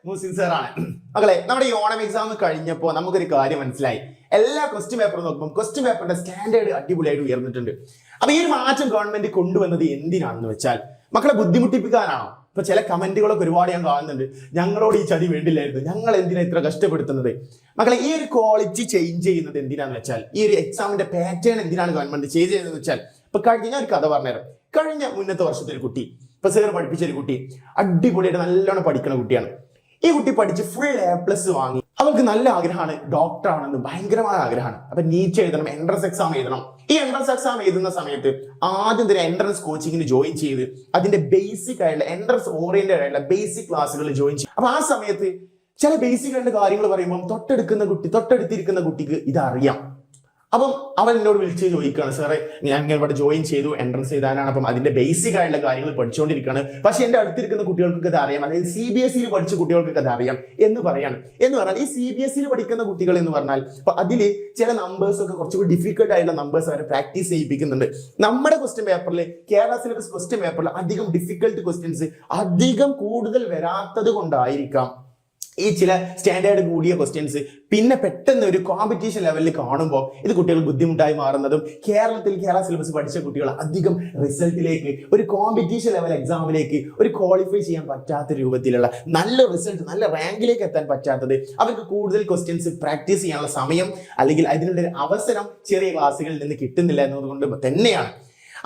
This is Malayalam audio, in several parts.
മുസിൻ സാറാണ്. മക്കളെ, നമ്മുടെ ഈ ഓണം എക്സാം കഴിഞ്ഞപ്പോൾ നമുക്കൊരു കാര്യം മനസ്സിലായി. എല്ലാ ക്വസ്റ്റ്യൻ പേപ്പറും നോക്കുമ്പോൾ ക്വസ്റ്റ്യൻ പേപ്പറിന്റെ സ്റ്റാൻഡേർഡ് അടിപൊളിയായിട്ട് ഉയർന്നിട്ടുണ്ട്. അപ്പൊ ഈ ഒരു മാറ്റം ഗവൺമെന്റ് കൊണ്ടുവന്നത് എന്തിനാണെന്ന് വെച്ചാൽ മക്കളെ ബുദ്ധിമുട്ടിപ്പിക്കാനാണോ? ഇപ്പൊ ചില കമന്റുകളൊക്കെ ഒരുപാട് ഞാൻ കാണുന്നുണ്ട്. ഞങ്ങളോട് ഈ ചതി വേണ്ടില്ലായിരുന്നു, ഞങ്ങൾ എന്തിനാ ഇത്ര കഷ്ടപ്പെടുത്തുന്നത്? മക്കളെ, ഈ ഒരു ക്വാളിറ്റി ചേഞ്ച് ചെയ്യുന്നത് എന്തിനാന്ന് വെച്ചാൽ, ഈ ഒരു എക്സാമിന്റെ പാറ്റേൺ എന്തിനാണ് ഗവൺമെന്റ് ചേഞ്ച് ചെയ്യുന്നത് വെച്ചാൽ, ഇപ്പൊ കഴിഞ്ഞ ഒരു കഥ പറഞ്ഞുതരാം. കഴിഞ്ഞ മുന്നത്തെ വർഷത്തെ ഒരു കുട്ടി, ഇപ്പൊ സാർ പഠിപ്പിച്ച ഒരു കുട്ടി, അടിപൊളിയായിട്ട് നല്ലോണം പഠിക്കുന്ന കുട്ടിയാണ്. ഈ കുട്ടി പഠിച്ച് ഫുൾ A+ വാങ്ങി. അവൾക്ക് നല്ല ആഗ്രഹമാണ്, ഡോക്ടർ ആണെന്ന് ഭയങ്കരമായ ആഗ്രഹമാണ്. അപ്പൊ നീറ്റ് എഴുതണം, എൻട്രൻസ് എക്സാം എഴുതണം. ഈ എൻട്രൻസ് എക്സാം എഴുതുന്ന സമയത്ത് ആദ്യം തന്നെ എൻട്രൻസ് കോച്ചിങ്ങിന് ജോയിൻ ചെയ്ത് അതിന്റെ ബേസിക് ആയിട്ടുള്ള എൻട്രൻസ് ഓറിയന്റഡ് ആയിട്ടുള്ള ബേസിക് ക്ലാസ്സുകളിൽ ജോയിൻ ചെയ്യും. അപ്പൊ ആ സമയത്ത് ചില ബേസിക് ആയിട്ടുള്ള കാര്യങ്ങൾ പറയുമ്പോൾ തൊട്ടടുത്തിരിക്കുന്ന കുട്ടിക്ക് ഇതറിയാം. അപ്പം അവൻ എന്നോട് വിളിച്ച് ചോദിക്കുകയാണ്, സാറേ ഞാൻ ഇവിടെ ജോയിൻ ചെയ്തു, എൻട്രൻസ് ചെയ്താനാണ്, അപ്പം അതിന്റെ ബേസിക് ആയിട്ടുള്ള കാര്യങ്ങൾ പഠിച്ചുകൊണ്ടിരിക്കുകയാണ്. പക്ഷെ എന്റെ അടുത്തിരിക്കുന്ന കുട്ടികൾക്കൊക്കെ ഇത് അറിയാം, അതായത് CBSE പഠിച്ച കുട്ടികൾക്കൊക്കെ അത് അറിയാം എന്ന് പറഞ്ഞാൽ ഈ CBSE പഠിക്കുന്ന കുട്ടികൾ എന്ന് പറഞ്ഞാൽ അപ്പൊ അതിൽ ചില നമ്പേഴ്സ് ഒക്കെ കുറച്ചുകൂടി ഡിഫിക്കൽട്ട് ആയിട്ടുള്ള നമ്പേഴ്സ് അവരെ പ്രാക്ടീസ് ചെയ്യിപ്പിക്കുന്നുണ്ട്. നമ്മുടെ ക്വസ്റ്റ്യൻ പേപ്പറിൽ, കേരള സിലബസ് ക്വസ്റ്റ്യൻ പേപ്പറിൽ അധികം ഡിഫിക്കൽട്ട് ക്വസ്റ്റ്യൻസ് കൂടുതൽ വരാത്തത് കൊണ്ടായിരിക്കാം ഈ ചില സ്റ്റാൻഡേർഡ് കൂടിയ ക്വസ്റ്റ്യൻസ് പിന്നെ പെട്ടെന്ന് ഒരു കോമ്പറ്റീഷൻ ലെവലിൽ കാണുമ്പോൾ ഇത് കുട്ടികൾ ബുദ്ധിമുട്ടായി മാറുന്നതും കേരള സിലബസ് പഠിച്ച കുട്ടികൾ അധികം റിസൾട്ടിലേക്ക്, ഒരു കോമ്പറ്റീഷൻ ലെവൽ എക്സാമിലേക്ക് ഒരു ക്വാളിഫൈ ചെയ്യാൻ പറ്റാത്ത രൂപത്തിലുള്ള നല്ല റിസൾട്ട്, നല്ല റാങ്കിലേക്ക് എത്താൻ പറ്റാത്തത്, അവർക്ക് കൂടുതൽ ക്വസ്റ്റ്യൻസ് പ്രാക്ടീസ് ചെയ്യാനുള്ള സമയം അല്ലെങ്കിൽ അതിനുള്ള ഒരു അവസരം ചെറിയ ക്ലാസ്സുകളിൽ നിന്ന് കിട്ടുന്നില്ല എന്നതുകൊണ്ട് തന്നെയാണ്.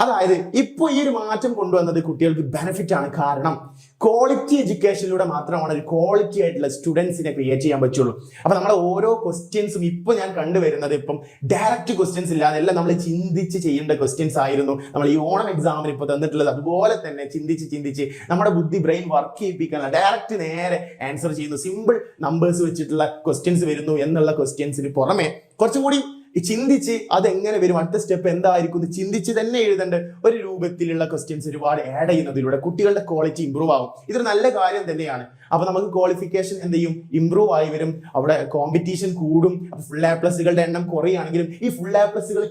അതായത് ഇപ്പോൾ ഈ ഒരു മാറ്റം കൊണ്ടുവന്നത് കുട്ടികൾക്ക് ബെനിഫിറ്റ് ആണ്. കാരണം ക്വാളിറ്റി എഡ്യൂക്കേഷനിലൂടെ മാത്രമാണ് ഒരു ക്വാളിറ്റി ആയിട്ടുള്ള സ്റ്റുഡൻസിനെ ക്രിയേറ്റ് ചെയ്യാൻ പറ്റുള്ളൂ. അപ്പൊ നമ്മുടെ ഓരോ ക്വസ്റ്റ്യൻസും ഇപ്പൊ ഞാൻ കണ്ടുവരുന്നത് ഇപ്പം ഡയറക്റ്റ് ക്വസ്റ്റ്യൻസ് ഇല്ലാതെ എല്ലാം നമ്മൾ ചിന്തിച്ച് ചെയ്യേണ്ട ക്വസ്റ്റ്യൻസ് ആയിരുന്നു നമ്മൾ ഈ ഓണം എക്സാമിന് ഇപ്പൊ തന്നിട്ടുള്ളത്. അതുപോലെ തന്നെ ചിന്തിച്ച് നമ്മുടെ ബുദ്ധി ബ്രെയിൻ വർക്ക് ചെയ്യിപ്പിക്കാനുള്ള ഡയറക്റ്റ് നേരെ ആൻസർ ചെയ്യുന്നു, സിമ്പിൾ നമ്പേഴ്സ് വെച്ചിട്ടുള്ള ക്വസ്റ്റ്യൻസ് വരുന്നു എന്നുള്ള ക്വസ്റ്റ്യൻസിന് പുറമെ കുറച്ചും കൂടി ചിന്തിച്ച് അതെങ്ങനെ വരും, അടുത്ത സ്റ്റെപ്പ് എന്തായിരിക്കും ചിന്തിച്ച് തന്നെ എഴുതേണ്ട ഒരു രൂപത്തിലുള്ള ക്വസ്റ്റ്യൻസ് ഒരുപാട് ആഡ് ചെയ്യുന്നതിലൂടെ കുട്ടികളുടെ ക്വാളിറ്റി ഇമ്പ്രൂവ് ആവും. ഇതൊരു നല്ല കാര്യം തന്നെയാണ്. അപ്പൊ നമുക്ക് ക്വാളിഫിക്കേഷൻ എന്ത് ചെയ്യും, ഇമ്പ്രൂവ് ആയി വരും. അവിടെ കോമ്പറ്റീഷൻ കൂടും. ഫുൾ A+കളുടെ എണ്ണം കുറയാണെങ്കിലും ഈ ഫുൾ A+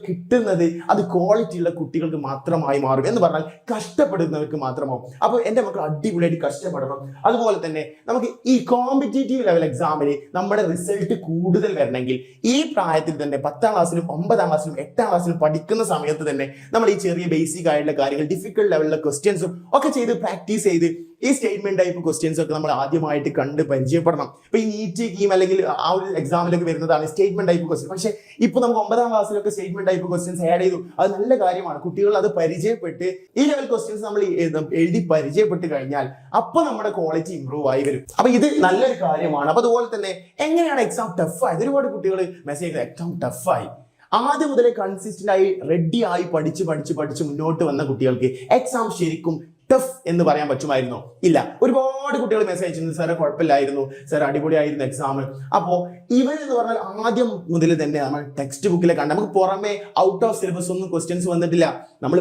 കിട്ടുന്നത് അത് ക്വാളിറ്റി ഉള്ള കുട്ടികൾക്ക് മാത്രമായി മാറും. എന്ന് പറഞ്ഞാൽ കഷ്ടപ്പെടുന്നവർക്ക് മാത്രമാവും. അപ്പൊ എന്റെ മക്കൾ അടിപൊളിയായിട്ട് കഷ്ടപ്പെടണം. അതുപോലെ തന്നെ നമുക്ക് ഈ കോമ്പറ്റേറ്റീവ് ലെവൽ എക്സാമിന് നമ്മുടെ റിസൾട്ട് കൂടുതൽ വരണമെങ്കിൽ ഈ പ്രായത്തിൽ തന്നെ 10ാം ക്ലാസ്സിലും 9ാം ക്ലാസ്സിലും 8ാം ക്ലാസ്സിലും പഠിക്കുന്ന സമയത്ത് തന്നെ നമ്മൾ ഈ ചെറിയ ബേസിക് ആയിട്ടുള്ള കാര്യങ്ങൾ, ഡിഫിക്കൽട്ട് ലെവലിലെ ക്വസ്റ്റ്യൻസും ഒക്കെ ചെയ്ത് പ്രാക്ടീസ് ചെയ്ത് ഈ സ്റ്റേറ്റ്മെന്റ് ടൈപ്പ് ക്വസ്റ്റ്യൻസ് ഒക്കെ നമ്മൾ ആദ്യമായിട്ട് കണ്ട് പരിചയപ്പെടണം. ഇപ്പൊ ഈ നീറ്റ് കീം അല്ലെങ്കിൽ ആ ഒരു എക്സാമിലൊക്കെ വരുന്നതാണ് സ്റ്റേറ്റ്മെന്റ് ടൈപ്പ് ക്വസ്റ്റ്യൻ. പക്ഷെ ഇപ്പൊ നമുക്ക് 9ാം ക്ലാസ്സിലൊക്കെ സ്റ്റേറ്റ്മെന്റ് ടൈപ്പ് ക്വസ്റ്റ്യൻസ് ആഡ് ചെയ്തു. അത് നല്ല കാര്യമാണ്. കുട്ടികൾ അത് പരിചയപ്പെട്ട് ഈ ലെവൽ ക്വസ്റ്റ്യൻസ് നമ്മൾ എഴുതി പരിചയപ്പെട്ട് കഴിഞ്ഞാൽ അപ്പൊ നമ്മുടെ ക്വാളിറ്റി ഇമ്പ്രൂവ് ആയി വരും. അപ്പൊ ഇത് നല്ലൊരു കാര്യമാണ്. അപ്പൊ അതുപോലെ തന്നെ എങ്ങനെയാണ് എക്സാം ടഫായത്? ഒരുപാട് കുട്ടികൾ മെസ്സേജ് എക്സാം ടഫായി. ആദ്യം മുതലേ കൺസിസ്റ്റന്റ് ആയി റെഡി ആയി പഠിച്ച് മുന്നോട്ട് വന്ന കുട്ടികൾക്ക് എക്സാം ശരിക്കും ടഫ് എന്ന് പറയാൻ പറ്റുമായിരുന്നോ? ഇല്ല. ഒരുപാട് കുട്ടികൾ മെസ്സേജ് അയച്ചിരുന്നു, സാറേ കുഴപ്പമില്ലായിരുന്നു, സാർ അടിപൊളിയായിരുന്നു എക്സാം. അപ്പോ ഇവരെന്ന് പറഞ്ഞാൽ ആദ്യം മുതൽ തന്നെ നമ്മൾ ടെക്സ്റ്റ് ബുക്കിലെ കണ്ട, നമുക്ക് പുറമെ ഔട്ട് ഓഫ് സിലബസ് ഒന്നും ക്വസ്റ്റ്യൻസ് വന്നിട്ടില്ല. നമ്മൾ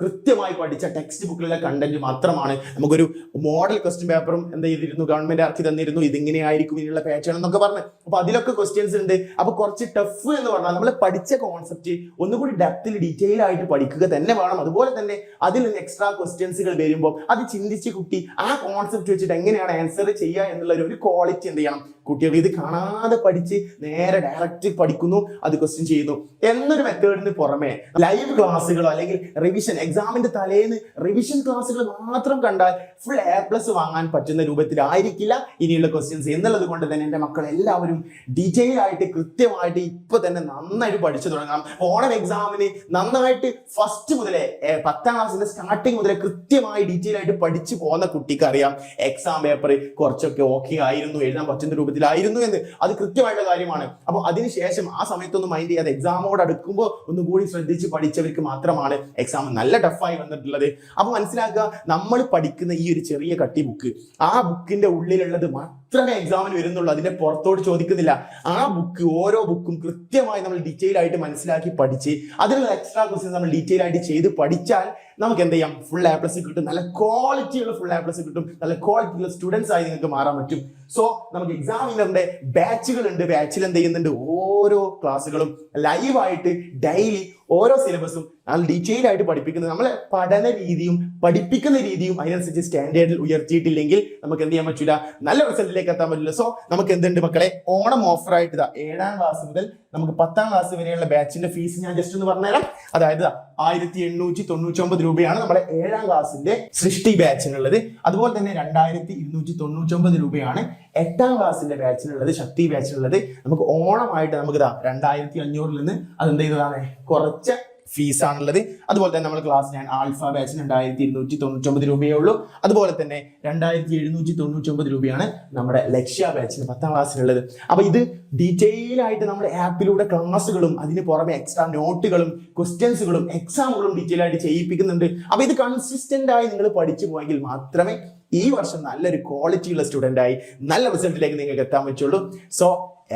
കൃത്യമായി പഠിച്ച ടെക്സ്റ്റ് ബുക്കിലുള്ള കണ്ടന്റ് മാത്രമാണ്. നമുക്കൊരു മോഡൽ ക്വസ്റ്റ്യൻ പേപ്പറും എന്ത് ചെയ്തിരുന്നു, ഗവൺമെന്റ് ഇറക്കി തന്നിരുന്നു, ഇതിങ്ങനെയായിരിക്കും ഇതിനുള്ള പാറ്റേൺ എന്നൊക്കെ പറഞ്ഞ്. അപ്പൊ അതിലൊക്കെ ക്വസ്റ്റ്യൻസ് ഉണ്ട്. അപ്പൊ കുറച്ച് ടഫ് എന്ന് പറഞ്ഞാൽ നമ്മൾ പഠിച്ച കോൺസെപ്റ്റ് ഒന്നുകൂടി ഡെപ്തിൽ ഡീറ്റെയിൽ ആയിട്ട് പഠിക്കുക തന്നെ വേണം. അതുപോലെ തന്നെ അതിൽ നിന്ന് എക്സ്ട്രാ ക്വസ്റ്റ്യൻസുകൾ വരുമ്പോൾ അത് ചിന്തിച്ച് കുട്ടി ആ കോൺസെപ്റ്റ് വെച്ചിട്ട് എങ്ങനെയാണ് ആൻസർ ചെയ്യുക എന്നുള്ള ഒരു ക്വാളിറ്റി എന്ത് ചെയ്യണം, കുട്ടികൾ ഇത് കാണാതെ പഠിച്ച് നേരെ ഡയറക്റ്റ് പഠിക്കുന്നു, അത് ക്വസ്റ്റ്യൻ ചെയ്യുന്നു എന്നൊരു മെത്തേഡിന് പുറമെ ലൈവ് ക്ലാസ്സുകളോ അല്ലെങ്കിൽ റിവിഷൻ, എക്സാമിന്റെ തലേന്ന് റിവിഷൻ ക്ലാസ്സുകൾ മാത്രം കണ്ടാൽ ഫുൾ A+ വാങ്ങാൻ പറ്റുന്ന രൂപത്തിലായിരിക്കില്ല ഇനിയുള്ള ക്വസ്റ്റ്യൻസ് എന്നുള്ളത് കൊണ്ട് തന്നെ എൻ്റെ മക്കൾ എല്ലാവരും ഡീറ്റെയിൽ ആയിട്ട് കൃത്യമായിട്ട് ഇപ്പൊ തന്നെ നന്നായിട്ട് പഠിച്ചു തുടങ്ങാം. ഓണം എക്സാമിന് നന്നായിട്ട് ഫസ്റ്റ് മുതലേ 10ാം ക്ലാസ്സിന്റെ സ്റ്റാർട്ടിങ് മുതലേ കൃത്യമായി ഡീറ്റെയിൽ ആയിട്ട് പഠിച്ചു പോകുന്ന കുട്ടിക്ക് അറിയാം എക്സാം പേപ്പർ കുറച്ചൊക്കെ ഓക്കെ ആയിരുന്നു, എഴുതാൻ പറ്റുന്ന രൂപത്തിലായിരുന്നു എന്ന്. അത് കൃത്യമായിട്ടുള്ള കാര്യമാണ്. അപ്പൊ അതിനുശേഷം ആ സമയത്തൊന്നും മൈൻഡ് ചെയ്യാതെ എക്സാമോട് അടുക്കുമ്പോൾ ഒന്നുകൂടി ശ്രദ്ധിച്ച് പഠിച്ചവർക്ക് മാത്രമാണ് എക്സാം നല്ല ടഫായി വന്നിട്ടുള്ളത്. അപ്പൊ മനസ്സിലാക്കുക, നമ്മൾ പഠിക്കുന്ന ഈ ഒരു ചെറിയ കട്ടി ബുക്ക്, ആ ബുക്കിന്റെ ഉള്ളിലുള്ളത് മാത്രമേ എക്സാമിന് വരുന്നുള്ളൂ, അതിന്റെ പുറത്തോട്ട് ചോദിക്കുന്നില്ല. ആ ബുക്ക്, ഓരോ ബുക്കും കൃത്യമായി നമ്മൾ ഡീറ്റെയിൽ ആയിട്ട് മനസ്സിലാക്കി പഠിച്ച് അതിനുള്ള എക്സ്ട്രാ ക്വസ്റ്റ്യൻസ് നമ്മൾ ഡീറ്റെയിൽ ആയിട്ട് ചെയ്ത് പഠിച്ചാൽ നമുക്ക് എന്ത് ചെയ്യാം, ഫുൾ A+ കിട്ടും. നല്ല ക്വാളിറ്റിയുള്ള ഫുൾ A+ കിട്ടും. നല്ല ക്വാളിറ്റിയുള്ള സ്റ്റുഡൻസ് ആയി നിങ്ങൾക്ക് മാറാൻ പറ്റും. സോ നമുക്ക് എക്സാമിനറിന്റെ ബാച്ചുകൾ ഉണ്ട്. ബാച്ചിൽ എന്ത് ചെയ്യുന്നുണ്ട്, ഓരോ ക്ലാസ്സുകളും ലൈവായിട്ട് ഡെയിലി ഓരോ സിലബസും നമ്മൾ ഡീറ്റെയിൽ ആയിട്ട് പഠിപ്പിക്കുന്നത് നമ്മളെ പഠന രീതിയും പഠിപ്പിക്കുന്ന രീതിയും അതിനനുസരിച്ച് സ്റ്റാൻഡേർഡിൽ ഉയർത്തിയിട്ടില്ലെങ്കിൽ നമുക്ക് എന്ത് ചെയ്യാൻ പറ്റില്ല, നല്ല റിസൾട്ടിലേക്ക് എത്താൻ പറ്റില്ല. സോ നമുക്ക് എന്തുണ്ട് മക്കളെ, ഓണം ഓഫർ ആയിട്ട് 7ാം ക്ലാസ് മുതൽ നമുക്ക് 10ാം ക്ലാസ് വരെയുള്ള ബാച്ചിന്റെ ഫീസ് ഞാൻ ജസ്റ്റ് ഒന്ന് പറഞ്ഞുതരാം. അതായത് 1899 രൂപയാണ് നമ്മുടെ 7ാം ക്ലാസ്സിന്റെ സൃഷ്ടി ബാച്ചിനുള്ളത്. അതുപോലെ തന്നെ 2299 രൂപയാണ് 8ാം ക്ലാസ്സിന്റെ ബാച്ചിനുള്ളത്, ശക്തി ബാച്ചിനുള്ളത്. നമുക്ക് ഓണമായിട്ട് നമുക്ക് 2500 നിന്ന് അതെന്ത് ചെയ്തതാണ്, കുറച്ച ഫീസാണുള്ളത്. അതുപോലെ തന്നെ നമ്മൾ ക്ലാസ് ഞാൻ ആൽഫ ബാച്ചിന് 2299 രൂപയേ ഉള്ളൂ. അതുപോലെ തന്നെ 2799 രൂപയാണ് നമ്മുടെ ലക്ഷ്യ ബാച്ചിന് 10ാം ക്ലാസ്സിനുള്ളത്. അപ്പൊ ഇത് ഡീറ്റെയിൽ ആയിട്ട് നമ്മുടെ ആപ്പിലൂടെ ക്ലാസ്സുകളും അതിന് പുറമെ എക്സ്ട്രാ നോട്ടുകളും ക്വസ്റ്റ്യൻസുകളും എക്സാമുകളും ഡീറ്റെയിൽ ആയിട്ട് ചെയ്യിപ്പിക്കുന്നുണ്ട്. അപ്പൊ ഇത് കൺസിസ്റ്റന്റ് ആയി നിങ്ങൾ പഠിച്ചു പോയെങ്കിൽ മാത്രമേ ഈ വർഷം നല്ലൊരു ക്വാളിറ്റി ഉള്ള സ്റ്റുഡന്റ് ആയി നല്ല റിസൾട്ടിലേക്ക് നിങ്ങൾക്ക് എത്താൻ പറ്റുള്ളൂ. സോ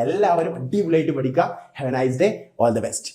എല്ലാവരും അടിപൊളിയായിട്ട് പഠിക്കുക. Have A nice day. All the best.